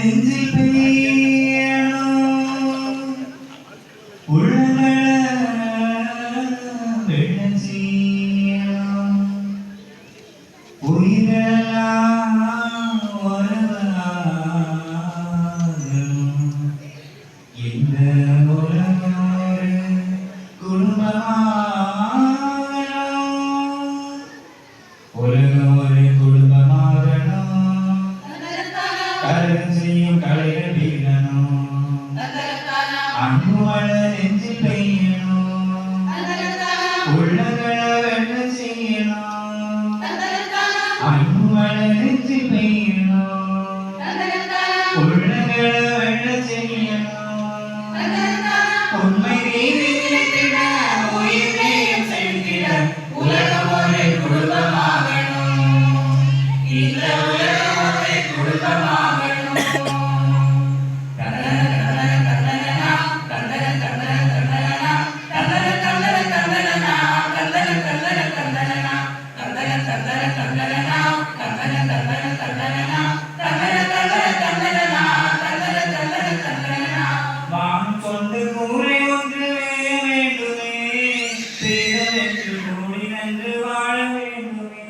நெஞ்சில் பெய்யணும் உள்ளங்கள வெள்ளம் செய்யணும் உயிரெல்லாம் வரவாகணும் இந்த உலகம் ஒரு குடும்பமாகணும் உலகம் ஒரு குடும்பமாகணும் கலகம் செய்யும் கலைகள் வீழணும் அன்பு மழை நெஞ்சில் பெய்யணும் உள்ளங்கள வெள்ளம் செய்யணும் அன்பு மழை நெஞ்சில் பெய்யணும் உள்ளங்கள வெள்ளம் செய்யணும் உண்மை நீதி நிலைத்திட உயிர் நேயம் செலுத்திட உலகம் ஒரு குடும்பமாகணும் இந்த உலகம் ஒரு குடும்பமாகணும் வான் கொண்டு கூரை ஒன்று வேய வேண்டுமே பேரவென்று கூடி நன்று வாழ வேண்டுமே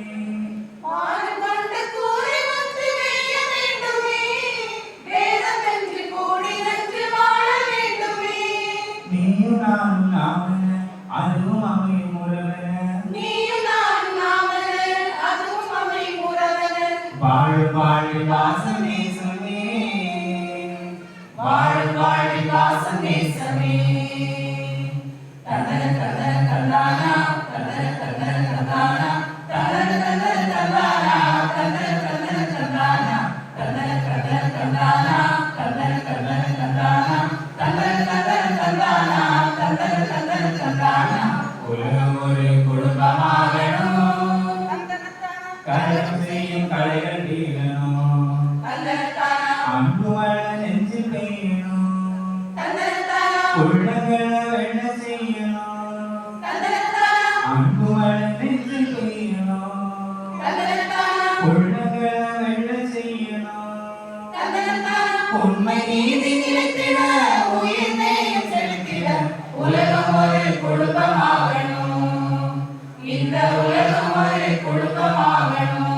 வான் கொண்டு கூரை ஒன்று வேய வேண்டுமே பேரவென்று கூடி நன்று வாழ வேண்டுமே நீயும் நானும் நாமன அதுவும் அமையும் உறவன நீயும் நானும் நாமன அதுவும் அமையும் உறவன வாழ வாழ வாசம் நேசமே வாழ வாழ வாசம் நேசமே தந்தன தந்தன தந்தானா தந்தன தந்தன தந்தானா தந்தன தந்தன தந்தானா தந்தன தந்தன தந்தானா தந்தன தந்தன தந்தானா தந்தன தந்தன தந்தானா தந்தன தந்தன தந்தானா தந்தன தந்தன தந்தானா உலகம் ஒரு குடும்பமாகணும் கலகம் செய்யும் கலைகள் வீழணும் அன்பு மழை நெஞ்சில் பெய்யணும் உள்ளங்கள வெள்ளம் செய்யணும் அன்பு மழை நெஞ்சில் பெய்யணும் உள்ளங்கள வெள்ளம் செய்யணும் உண்மை நீதி நிலைத்திட உயிர் நேயம் செலுத்திட உலகம் ஒரு குடும்பமாகணும் இந்த உலகம் ஒரு குடும்பமாகணும்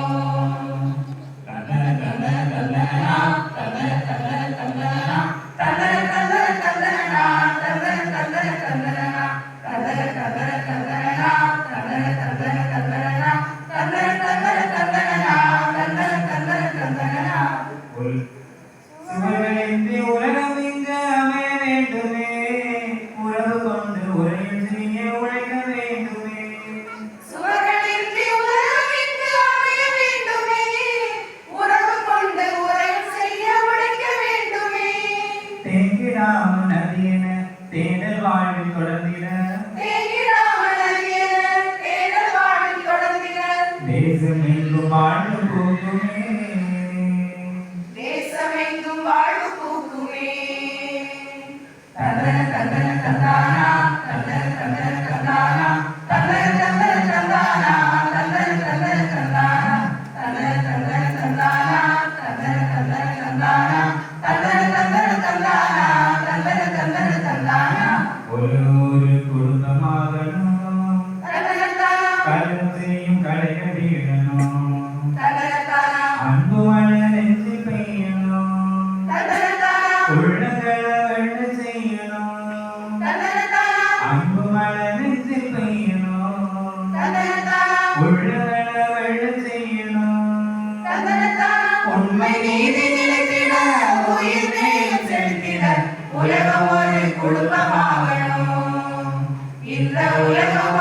தந்தன தந்தன தந்தனா தந்தன தந்தன தந்தனா தந்தன தந்தன தந்தனா தந்தன தந்தன தந்தனா தந்தன தந்தன தந்தனா தந்தன தந்தன தந்தனா தந்தன தந்தன தந்தனா தந்தன தந்தன தந்தனா சுவர்களின்றி உலகம் இங்கு அமைய வேண்டுமே உறவு கொண்டு உரையில் செய்ய உழைக்க வேண்டுமே சுவர்களின்றி உலகம் இங்கு அமைய வேண்டுமே உறவு கொண்டு உரையில் செய்ய உழைக்க வேண்டுமே தேங்கிடாம நதியென தேடல் வாழ்வில் தொடர்ந்திட தேங்கிடாமல் அறியன தேடல் வாழ்வில் தொடர்ந்திட தேசம் எங்கும் வாழ்வு போகுமே தேசமெங்கும் வாழ்வு பூக்குமே தந்தன தந்தன தந்தானா தந்தன தந்தன தந்தானா தந்தன தந்தன தந்தானா தந்தன தந்தன தந்தானா தந்தன தந்தன தந்தானா தந்தன தந்தன தந்தானா தந்தன தந்தன தந்தானா தந்தன தந்தன தந்தானா ஒரு குடும்பமாகணும் தந்தனதானா கலகம் செய்யும் கலைகள் வீழணும் தந்தனதானா அன்பு மழை நெஞ்சில் பெய்யணும் தந்தனதானா உள்ளங்கள வெள்ளம் செய்யணும் தந்தனதானா அன்பு மழை நெஞ்சில் பெய்யணும் தந்தனதானா உள்ளங்கள வெள்ளம் செய்யணும் தந்தனதானா உண்மை நீதி நிலைத்திட உயிர் நேயம் செலுத்திட உலகம் ஒரு குடும்பமாகணும் இந்த உலகம்